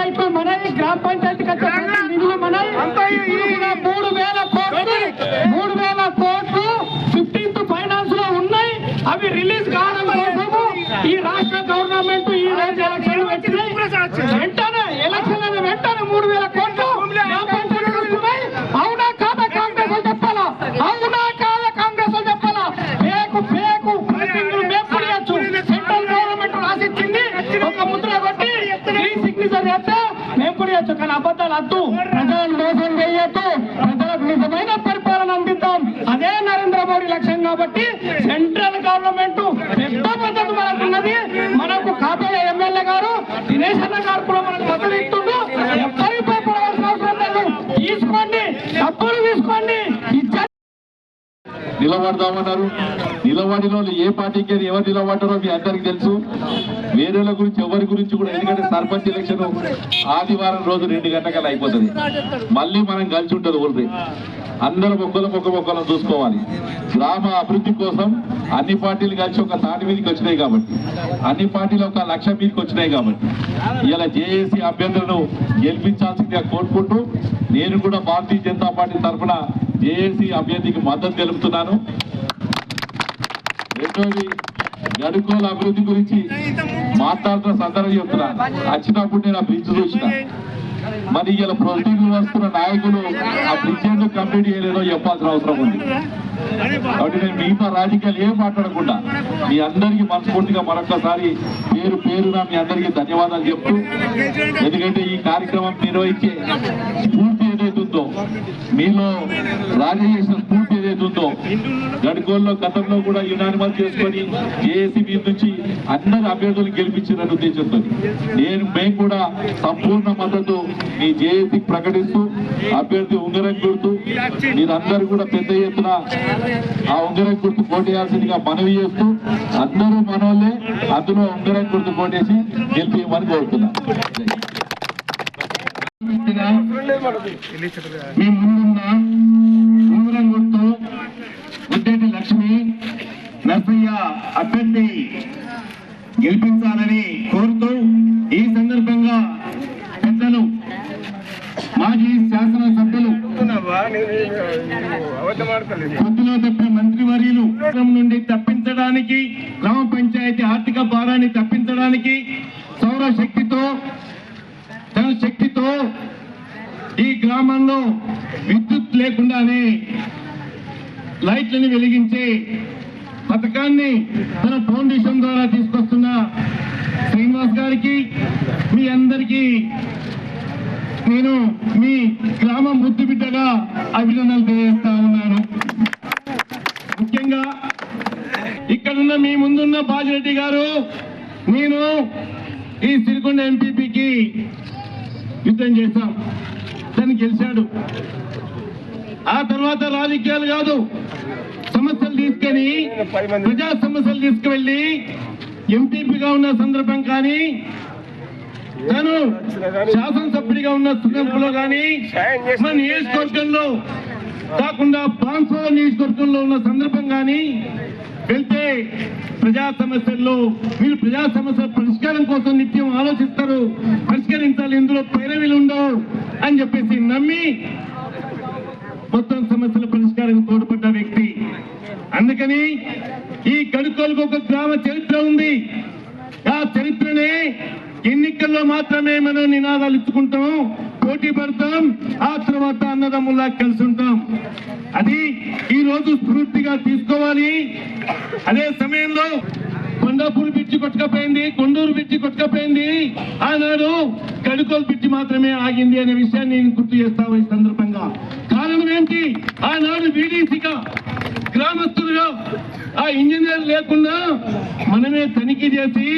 Project మనది, గ్రామ పంచాయతీకి వచ్చే నిధులు మనది. 3,000 కోట్లు 15th ఫైనాన్స్ లో ఉన్నాయి. అవి రిలీజ్ కావడం కోసము ఈ రాష్ట్ర గవర్నమెంట్ ఈ రోజు ఎలక్షన్ వచ్చినాయి. వెంటనే ఎలక్షన్ వెంటనే 3,000 కోట్లు గ్రామ పంచాయతీకి వస్తున్నాయి. అవునా కాదా కాంగ్రెస్ వాళ్ళు చెప్పాలా? అవునా కాదా కాంగ్రెస్ వాళ్ళు చెప్పాలా? ఫేకు ప్రింటింగ్లు మేము పుడియచ్చు. సెంట్రల్ గవర్నమెంట్ రాసిచ్చింది, ఒక ముద్ర కొట్టి సిగ్నేచర్ చేస్తే మేము పుడియచ్చు. కానీ అబద్ధాలు వద్దు, ప్రజలను మోసం చేయొద్దు, ప్రజలకు నిజమైన పరిపాలన అందిద్దాం. అదే నరేంద్ర మోడీ లక్ష్యం. కాబట్టి సెంట్రల్ గవర్నమెంట్ పెద్ద మద్దతు మనకు ఉన్నది. మనకు కాబోయే ఎమ్మెల్యే గారు దినేష్ అన్న గారు కూడా మనకు మద్దతు ఇస్తుండ్రు. ఎవ్వరికి భయపడవలసిన అవసరం లేదు. తీసుకోండి, డబ్బులు తీసుకోండి. నిలబడదామన్నారు. నిలబడిన వాళ్ళు ఏ పార్టీకి ఎవరు నిలబడ్డారో మీ అందరికి తెలుసు. వేరేల గురించి ఎవరి గురించి కూడా, ఎందుకంటే సర్పంచ్ ఎలక్షన్ ఆదివారం రోజు 2 గంటలకల్లా అయిపోతుంది. మళ్ళీ మనం కలిసి ఉంటుంది ఊరిది. అందరూ మొక్కలు చూసుకోవాలి. గ్రామ అభివృద్ధి కోసం అన్ని పార్టీలు కలిసి ఒక తాటి మీదకి వచ్చినాయి కాబట్టి, అన్ని పార్టీలు ఒక లక్ష్యం మీదకి వచ్చినాయి కాబట్టి ఇలా జేఏసీ అభ్యర్థులను గెలిపించాల్సిందిగా కోరుకుంటూ, నేను కూడా భారతీయ జనతా పార్టీ తరఫున జేఏసీ అభ్యర్థికి మద్దతు తెలుపుతున్నాను. రెండోది, గడుకోల అభివృద్ధి గురించి మాట్లాడుతున్న సందర్భం చెప్తున్నా. వచ్చినప్పుడు నేను ఆ బ్రిడ్జ్ చూసిన. మరి ఇలా ప్రొసీడింగ్ వస్తున్న నాయకులు ఆ బ్రిడ్జ్ ఎందుకు కంప్లీట్ చేయలేదో చెప్పాల్సిన అవసరం ఉంది. కాబట్టి నేను మిగతా రాజకీయాలు ఏం మాట్లాడకుండా మీ అందరికీ మనస్ఫూర్తిగా మరొకసారి పేరున మీ అందరికీ ధన్యవాదాలు చెప్తూ, ఎందుకంటే ఈ కార్యక్రమం నిర్వహించే స్ఫూర్తి ఏదైతుందో, మీలో రాజేసిన స్ఫూర్తి ఏదైతుందో, గడుకోల్లో గతంలో కూడా యునానిమస్ చేసుకొని జేఏసీ మీద నుంచి అందరు అభ్యర్థులు గెలిపించిన ఉద్దేశంతో మేము కూడా సంపూర్ణ మద్దతు మీ జేఏసీకి ప్రకటిస్తూ, అభ్యర్థి ఉంగరం గుర్తు మీరందరూ కూడా పెద్ద ఎత్తున ఆ ఉంగరం గుర్తు కోటేయాల్సిందిగా మనవి చేస్తూ, అందరూ మనోళ్ళే, అందులో ఉంగరం గుర్తు కోటేసి గెలిపియమని కోరుతున్నాం. మీ ముందున్న ఉంగరం గుర్తు ఉద్దేటి లక్ష్మి నర్సయ్య అభ్యర్థి గెలిపించాలని కోరుతూ, ఈ సందర్భంగా పెద్దలు మాజీ శాసనసభ్యులు పొద్దులో తప్పిన మంత్రివర్యులు నుండి తప్పించడానికి, గ్రామ పంచాయతీ ఆర్థిక భారాన్ని తప్పించడానికి సౌర శక్తితో, తన శక్తితో ఈ గ్రామంలో విద్యుత్ లేకుండానే లైట్లను వెలిగించే పథకాన్ని తన ఫౌండేషన్ ద్వారా తీసుకొస్తున్న శ్రీనివాస్ గారికి, మీ అందరికీ నేను మీ గ్రామం ముద్దు బిడ్డగా అభినందనలు తెలియజేస్తా ఉన్నాను. ముఖ్యంగా ఇక్కడున్న మీ ముందున్న బాజిరెడ్డి గారు, నేను ఈ సిరికొండ ఎంపీపీకి యుద్ధం చేశాం, తను గెలిచాడు. ఆ తర్వాత రాజకీయాలు కాదు, సమస్యలు తీసుకొని, ప్రజా సమస్యలు తీసుకువెళ్ళి ఎంపీపీగా ఉన్న సందర్భం కానీ, తను శాసనసభ్యుడిగా ఉన్న సందర్భంలో కానీ, మన నియోజకవర్గంలో కాకుండా బాన్సో నియోజకవర్గంలో ఉన్న సందర్భం కానీ వెళ్తే ప్రజా సమస్యల్లో మీరు ప్రజా సమస్యల పరిష్కారం కోసం నిత్యం ఆలోచిస్తారు, పరిష్కరించాలి, ఇందులో పైరవీలు ఉండవు అని చెప్పేసి నమ్మి మొత్తం సమస్యల పరిష్కారం తోడ్పడ్డ వ్యక్తి. అందుకని ఈ గడుకోలకు ఒక గ్రామ చరిత్ర ఉంది. ఆ చరిత్రనే ఎన్నికల్లో మాత్రమే మనం నినాదాలు ఇచ్చుకుంటాం, పోటీ పడతాం, ఆ తర్వాత అన్నదమ్ముల్లా కలిసి ఉంటాం. అది ఈ రోజు స్ఫూర్తిగా తీసుకోవాలి. అదే సమయంలో కొండాపూర్ బ్రిడ్జి కొట్టుకపోయింది, కొండూరు బ్రిడ్జి కొట్టుకపోయింది, ఆనాడు గడుకోలు బ్రిడ్జి మాత్రమే ఆగింది అనే విషయాన్ని నేను గుర్తు చేస్తాను ఈ సందర్భంగా. కారణం ఏంటి? ఆనాడు వీడీసీగా గ్రామస్తులుగా ఆ ఇంజనీర్ లేకుండా మనమే తనిఖీ చేసి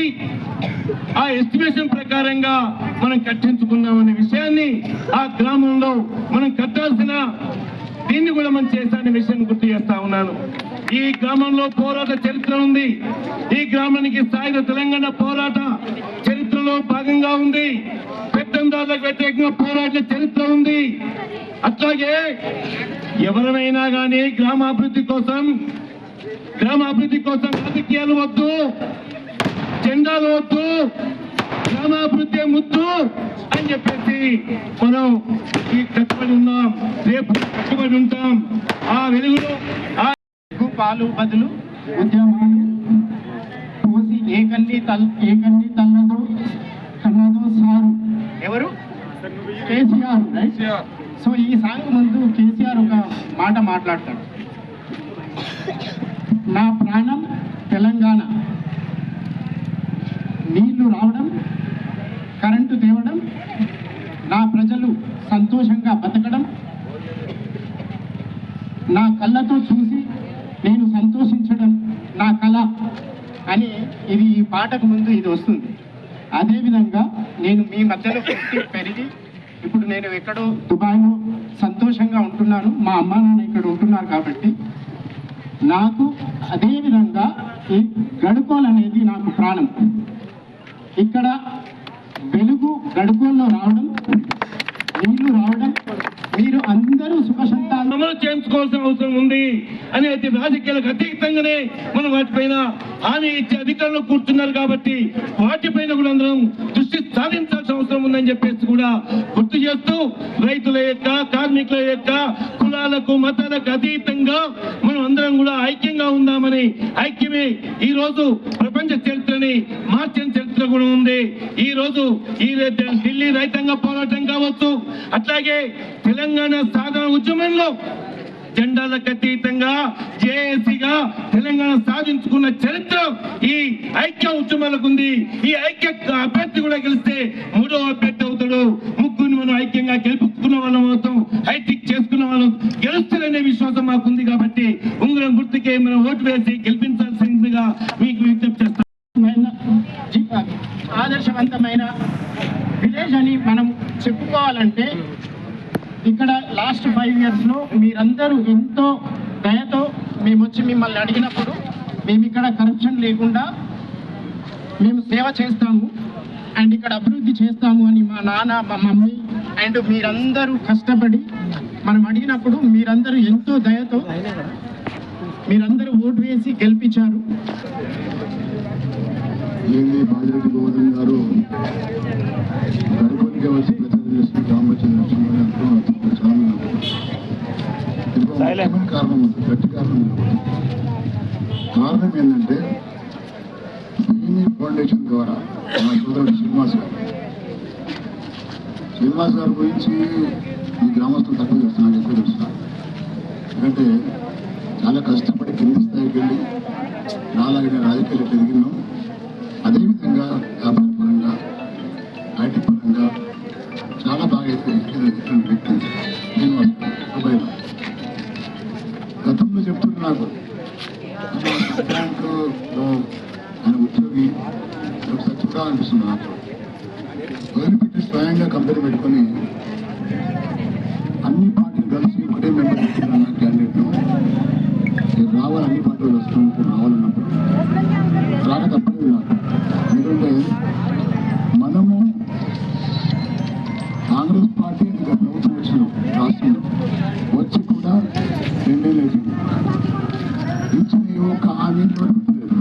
ఆ ఎస్టిమేషన్ ప్రకారంగా మనం కట్టించుకున్నామనే విషయాన్ని, ఆ గ్రామంలో మనం కట్టాల్సిన దీన్ని కూడా మనం చేశామనే విషయాన్ని గుర్తు చేస్తా ఉన్నాను. ఈ గ్రామంలో పోరాట చరిత్ర ఉంది. ఈ గ్రామానికి సాయుధ తెలంగాణ పోరాట చరిత్రలో భాగంగా ఉంది. పెత్తందారులకు వ్యతిరేకంగా పోరాట చరిత్ర ఉంది. అట్లాగే ఎవరైనా కానీ గ్రామాభివృద్ధి కోసం రాజకీయాలు వద్దు, జెండాలు వద్దు, గ్రామాభివృద్ధి ముద్దు అని చెప్పేసి మనం ఈ కట్టుబడి ఉన్నాం, రేపు కట్టుబడి ఉంటాం. ఆ వెలుగులో పాలు బదులు ఉద్యమాలు పోసి ఏ కన్నీ తల్లదో కన్నదో సారు ఎవరు కేసీఆర్ రైట్. సో ఈ సాంగ్ ముందు కేసీఆర్ ఒక మాట మాట్లాడతాడు. నా ప్రాణం తెలంగాణ, నీళ్లు రావడం, కరెంటు తేవడం, నా ప్రజలు సంతోషంగా బతకడం, నా కళ్ళతో చూసి నేను సంతోషించడం నా కళ అని ఇది ఈ పాటకు ముందు ఇది వస్తుంది. అదేవిధంగా నేను మీ మధ్యలో పుట్టి పెరిగి ఇప్పుడు నేను ఎక్కడో దుబాయ్లో సంతోషంగా ఉంటున్నాను, మా అమ్మ నాన్న ఇక్కడ ఉంటున్నారు కాబట్టి నాకు అదేవిధంగా ఈ గడుకోలు అనేది నాకు ప్రాణం. ఇక్కడ వెలుగు గడుకోల్లో రావడం, నీళ్లు రావడం, మీరు అందరూ సుఖశాంతాలు అమలు చేయించుకోవాల్సిన అవసరం ఉంది అని అయితే రాజకీయాలకు అతీతంగానే మనం వాటిపైన హామీ ఇచ్చే అధికారులు కూర్చున్నారు కాబట్టి వాటిపైన కూడా అందరం దృష్టి సాధించాల్సిన అవసరం ఉందని చెప్పేసి కూడా గుర్తు చేస్తూ రైతుల యొక్క కార్మికుల యొక్క కులాలకు మతాలకు అతీతంగా మనం అందరం కూడా ఐక్యంగా ఉందామని, ఐక్యమే ఈ రోజు ప్రపంచ చరిత్రని మార్చిన చరిత్ర కూడా ఉంది. ఈ రోజు ఈ ఢిల్లీ రైతాంగ పోరాటం కావచ్చు, అట్లాగే తెలంగాణ సాధన ఉద్యమంలో జెండాలకు అతీతంగా జేఏసీగా తెలంగాణ సాధించుకున్న చరిత్ర ఈ ఐక్య ఉద్యమాలకు ఉంది. ఈ ఐక్య అభ్యర్థి కూడా గెలిస్తే మూడో అభ్యర్థి అవుతాడు. ముగ్గురిని మనం ఐక్యంగా గెలుపుకున్న వాళ్ళం అవుతాం, హైటిక్ చేసుకున్న వాళ్ళం గెలుస్తారనే విశ్వాసం మాకుంది. కాబట్టి ఉంగరం గుర్తుకే మనం ఓటు వేసి గెలిపించాల్సిందిగా మీకు విజ్ఞప్తి చేస్తాం. ఆదర్శవంతమైన విలేజ్ అని మనం చెప్పుకోవాలంటే ఇక్కడ లాస్ట్ 5 years లో మీరందరూ ఎంతో దయతో మేము వచ్చి మిమ్మల్ని అడిగినప్పుడు మేము ఇక్కడ కరప్షన్ లేకుండా మేము సేవ చేస్తాము అండ్ ఇక్కడ అభివృద్ధి చేస్తాము అని మా నాన్న, మా మమ్మీ అండ్ మీరందరూ కష్టపడి మనం అడిగినప్పుడు మీరందరూ ఎంతో దయతో మీరందరూ ఓటు వేసి గెలిపించారు. బాజిరెడ్డి గోవర్ధన్ గారు గడపడిగా వచ్చి ప్రచారం చేస్తున్న కారణం ఉంది, గట్టి కారణం. కారణం ఏంటంటే భీమి ఫౌండేషన్ ద్వారా మా సోదరుడు శ్రీనివాస్ గారి గురించి ఈ గ్రామస్తులు తక్కువ చేస్తున్నారు, ఎక్కువ చేస్తున్నారు. ఎందుకంటే చాలా కష్టపడి కింది స్థాయికి వెళ్ళి నాలాగే రాజకీయాలు ఎదిగినాం. అదేవిధంగా వ్యాపార పరంగా, ఐటీ పరంగా చాలా బాగా వ్యక్తి శ్రీనివాస్ దుబాయ్లో. గతంలో చెప్తుంటే నాకు బ్యాంకులో ఆయన ఉద్యోగి ఒకసారి చూడాలనిపిస్తుంది. నాకు వదిలిపెట్టి స్వయంగా కంపెనీ పెట్టుకొని అన్ని పార్టీలు కలిసి ఒకటే మెంబర్ పెట్టుకున్నాను క్యాండిడేట్. రావాలి, అన్ని పార్టీలు వస్తుంటే రావాలన్నప్పుడు రాక తప్పలేదు నాకు. ఎందుకంటే మనము కాంగ్రెస్ పార్టీ ఇంకా ప్రభుత్వం వచ్చిన రాష్ట్రంలో వచ్చి కూడా 2 ఏళ్ళు అవుతుంది. ఇచ్చిన ఒక హామీ నిలబెట్టలేదు,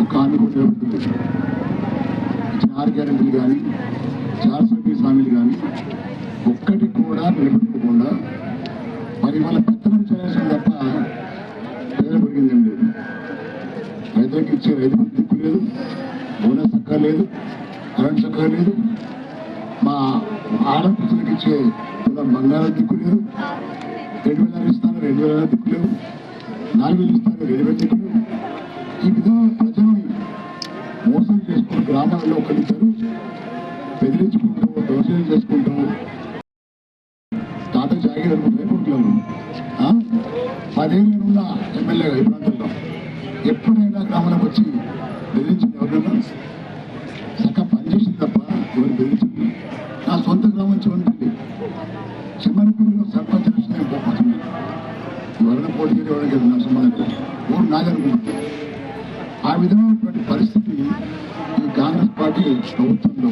ఒక హామీ కూడా నిలబెట్టలేదు. ఇచ్చిన 6 గ్యారెంటీలు కానీ 4 సర్వీస్ హామీలు కానీ ఒక్కటి కూడా నిలబెట్టుకోకుండా మరి వాళ్ళ పెత్తనం చేయాల్సిన తప్ప పేద పెరిగింది ఏం లేదు. రైతులకు ఇచ్చే రైతు దిక్కు లేదు, బోనస్ చక్కగా లేదు, కరెంట్ చక్కగా లేదు, మా ఆడపిల్లలకి ఇచ్చే బంగారం దిక్కు లేదు, 2000 ఇస్తాను 2000 దిక్కు లేవు, 4000 ఇస్తాను 2000 దిక్కు లేవు. ఈ విధంగా ప్రజల్ని మోసం చేసుకుంటూ గ్రామాల్లో ఒకరిద్దరు బెదిరించుకుంటూ దోషాలు చేసుకుంటూ తాత జాగిరి రేపట్లను 10 ఏళ్ళు ఉన్న ఎమ్మెల్యేగా ఈ ప్రాంతంలో ఎప్పుడైనా గ్రామాలకు వచ్చి బెదిరించింది ఎవరైనా చక్కగా పనిచేసింది తప్ప ఎవరు బెదిరించింది. నా సొంత గ్రామం చివరి చిమ్మనపల్లిలో సర్పంచ్ నేను పోతున్నాను. ఎవరైనా పోటీ చేసి ఎవరైనా నా సంబంధం ఊరు నాదనుకుంటుంది. ఆ విధమైనటువంటి పరిస్థితి ఈ కాంగ్రెస్ పార్టీ ప్రభుత్వంలో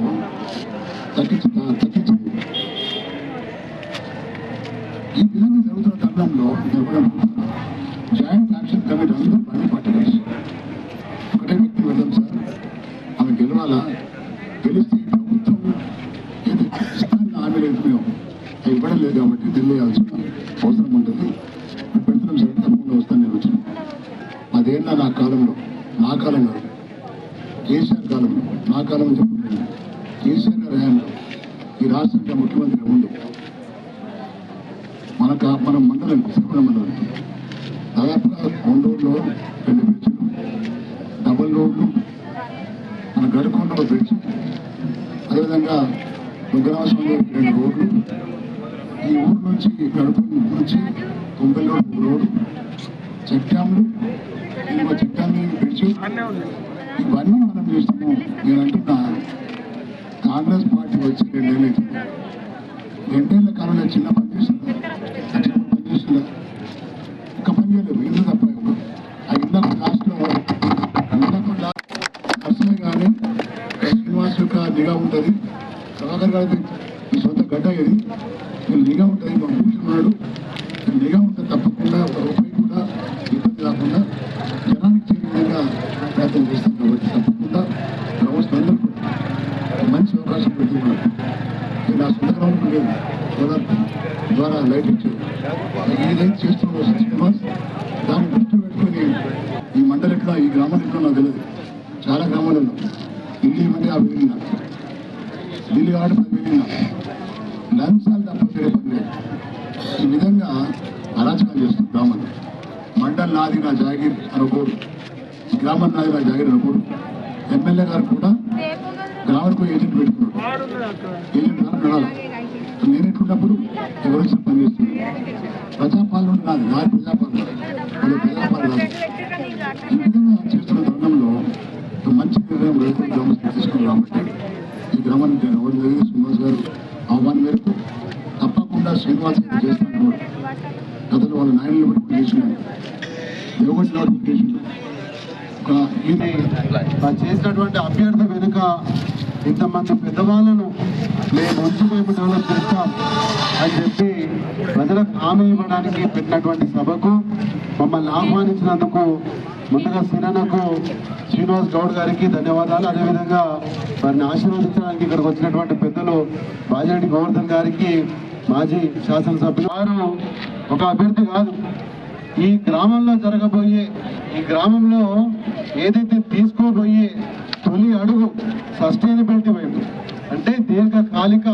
తగ్గించింది. ఈ విధంగా జరుగుతున్న తరుణంలో జాయింట్ యాక్షన్ కమిటీ అందరూ అన్ని పార్టీ కలిసి ఒకటే వ్యక్తి వెళ్దాం సార్, ఆమె గెలవాలా, గెలిచి అవసరం లేదు కాబట్టి ఢిల్లీ వేయాల్సిన అవసరం ఉంటుంది. పెడుతున్నాం సార్, తప్పకుండా వస్తాను నేను వచ్చిన 10 ఏళ్ళ నా కాలంలో కేసీఆర్ కాలంలో నా కాలంలో చెప్తున్నాను. కేసీఆర్ గారి హయాంలో ఈ రాష్ట్రంలో ముఖ్యమంత్రి ముందు మన మండలం శ్రీపురం మండలం దాదాపుగా 1 రోడ్లో 2 బ్రిడ్జ్లు, డబుల్ రోడ్లు, మన గడుకొండ బ్రిడ్జ్, అదేవిధంగా దుగ్గరామస్వామి 2 రోడ్లు, ఈ ఊరు నుంచి గడుకొండ నుంచి తుంబెల్లోడు రోడ్డు, చెక్ డ్యామ్లు, ఇంకో చెక్ డ్యామ్ బ్రిడ్జ్, ఇవన్నీ మనం చేస్తాము. నేను అంటున్నా కాంగ్రెస్ పార్టీ వచ్చి 2 ఏళ్ళు అవుతుంది. 2 ఏళ్ల కాలంలో చిన్న పని చేస్తుందా, ఒక్క పని చేయలేదు. ఇల్లు తప్ప ఆ ఇళ్ళకు లాస్ట్లో నర్సరీ కానీ శ్రీనివాస్ యొక్క నిఘా ఉంటుంది. ప్రభాకర్ గారి ఈ సొంత గడ్డ ఇది, నిఘా ఉంటుంది. మా భూషణుడు నిఘా ఉంటుంది. తప్పకుండా ఒక రూపాయి కూడా ఇబ్బంది కాకుండా జనానికి చేరే విధంగా ప్రయత్నం చేస్తాం. కాబట్టి తప్పకుండా ప్రభుత్వం మంచి అవకాశం పెడుతున్నారు. నా సొంత గ్రామం లేదు, సోలార్ ద్వారా లైట్ ఇచ్చారు. ఏదైతే చేస్తున్నారో శ్రీనివాస్ దాన్ని దృష్టిలో పెట్టుకొని ఈ మండలి ఎట్లా, ఈ గ్రామాలు ఎట్లా నాకు తెలియదు. చాలా గ్రామాలలో ఢిల్లీ మంది 50 వెళ్ళినా, ఢిల్లీ కాబట్టి 10 వెళ్ళినా, లంచాలు తప్ప వేరే పని లేదు. ఈ విధంగా అరాచకాలు చేస్తుంది గ్రామాలు. మండలి నాది నా జాగీర్ అనుకోడు, ఈ గ్రామం నాది నా జాగీర్ అనుకోడు. ఎమ్మెల్యే గారు కూడా గ్రామానికి ఏజెంట్ పెట్టుకున్నాడు. ఏజెంట్ ద్వారా నడాలి. నేను ఎట్లున్నప్పుడు ఎవరు వచ్చి పనిచేస్తుంది. ప్రజాపాలన నాది, నాది ప్రజాపాలన, అది ప్రజాపాలన కాదు. ఈ విధంగా చేస్తున్న తరుణంలో మంచి నిర్ణయం రైతులు గ్రామస్తులు తీసుకున్నారు. కాబట్టి ఈ గ్రామానికి నేను ఎవరు లేదు. శ్రీనివాస్ గారు ఆహ్వానం మేరకు తప్పకుండా శ్రీనివాస్ గారు చేస్తాను. గతంలో వాళ్ళ నాయనలు బట్టి చేసినాడు, దేవగొట్టిన బట్టి చేసిండు. ఇది చేసినటువంటి అభ్యర్థి వెనుక ఇంతమంది పెద్దవాళ్ళను మేము మేము డెవలప్ చేస్తాం అని చెప్పి ప్రజలకు హామీ ఇవ్వడానికి పెట్టినటువంటి సభకు మమ్మల్ని ఆహ్వానించినందుకు ముందుగా సినన్నకు, శ్రీనివాస్ గౌడ్ గారికి ధన్యవాదాలు. అదేవిధంగా వారిని ఆశీర్వదించడానికి ఇక్కడికి వచ్చినటువంటి పెద్దలు బాజిరెడ్డి గోవర్ధన్ గారికి, మాజీ శాసనసభ్యులు. వారు ఒక అభ్యర్థి కాదు, ఈ గ్రామంలో జరగబోయే, ఈ గ్రామంలో ఏదైతే తీసుకోబోయే తొలి అడుగు సస్టైనబిలిటీ వైపు, అంటే దీర్ఘకాలిక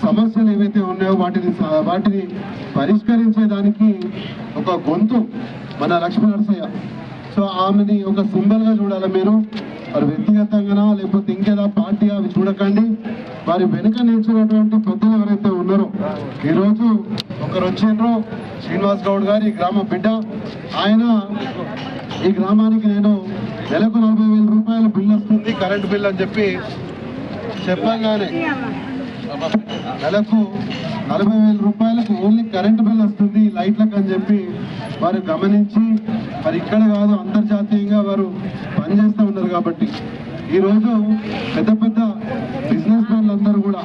సమస్యలు ఏవైతే ఉన్నాయో వాటిని పరిష్కరించేదానికి ఒక గొంతు మన లక్ష్మీ నరసయ్య. సో ఆమెని ఒక సింబల్గా చూడాలి మీరు. వారు వ్యక్తిగతంగా లేకపోతే ఇంకేదా పార్టీ అవి చూడకండి. వారి వెనుక నిల్చున్నటువంటి పెద్దలు ఎవరైతే ఉన్నారో, ఈరోజు ఒకరు వచ్చిండ్రో శ్రీనివాస్ గౌడ్ గారు, ఈ గ్రామ బిడ్డ. ఆయన ఈ గ్రామానికి నేను నెలకు 40,000 రూపాయల బిల్లు వస్తుంది, కరెంటు బిల్ అని చెప్పి చెప్పగానే నెలకు 40,000 రూపాయలకు ఓన్లీ కరెంటు బిల్ వస్తుంది లైట్లకు అని చెప్పి వారు గమనించి, మరి ఇక్కడ కాదు అంతర్జాతీయంగా వారు పనిచేస్తూ ఉన్నారు. కాబట్టి ఈరోజు పెద్ద పెద్ద బిజినెస్ మ్యాన్లు అందరూ కూడా